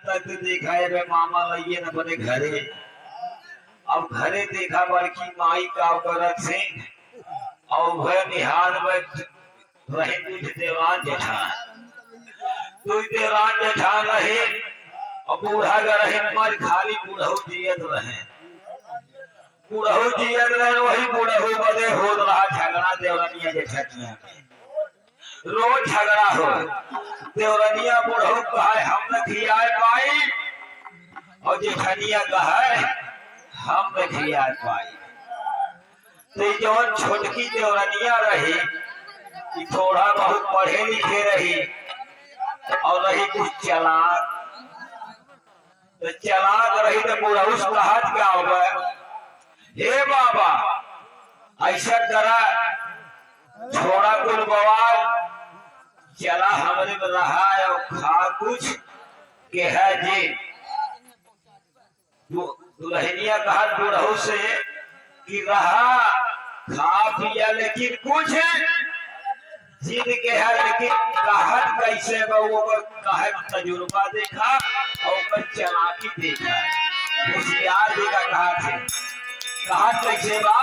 तक देखा है वे मामा लइए न बने घरे। अब घरे देखा बड़की माई का करत से और वह निहार में रहे कुछ देवान जेठान। तो देवान जेठान रहे और बूढ़ा का रहे मर खाली बूढ़ऊ जियत रहे। बूढ़ऊ जियत रहे वही बूढ़ऊ बदे हो रहा झगड़ा देवरनिया जेठनिया में। रोज झगड़ा हो देवरनिया बूढ़ऊ कहा हम न खियाए पाई और जेठनिया कहा हम न खियाए पाई। तो जो छोटकी देवरनिया रही कि थोड़ा बहुत पढ़े लिखे रही और रही कुछ चालाक। तो चालाक रही तो बूढ़ऊ कहत क्या होगा हे बाबा ऐसा करा छोड़ा कुल बवाल चला हमरे में रहा और खा कुछ के है जी। दुल्हनिया कहा बूढ़ऊ से कि रहा खा पिया लेकिन कुछ जिद के है लेकिन कहत कैसे कहे तजुर्बा देखा और चालाकी देखा होशियार देखा कहा थे कहत कैसे बा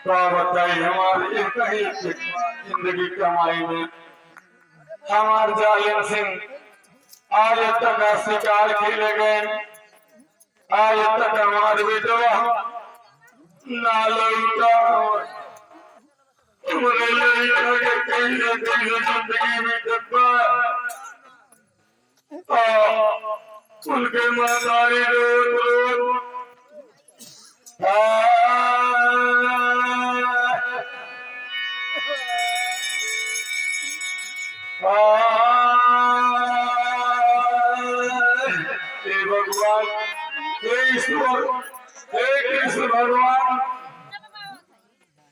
हमारी एक ही जिंदगी कमाई में हमार जालिम सिंह आज तक शिकार खेले गए। आज तक हमारे बेटवा ना लौटा जिंदगी में डब्बा उनके मातारी रोज भगवान हे ईश्वर हे कृष्ण भगवान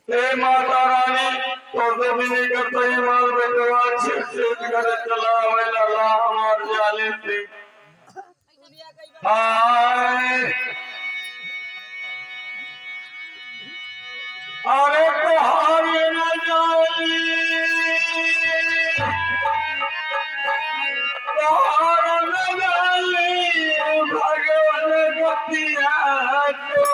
हे माता रानी तो भी नहीं करता माल बेटवा अच्छे घर चला वाला हमार जाले थे अरे तो हारे न जाली भगवान गतिया तो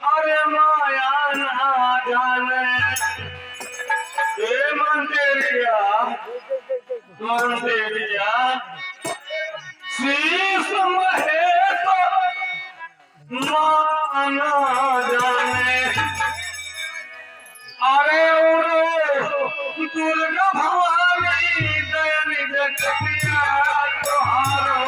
अरे माया ना जाने मंदिरिया शीश महेश माना जाने अरे दुर्गा भवानी दयन जगतिया तोहारो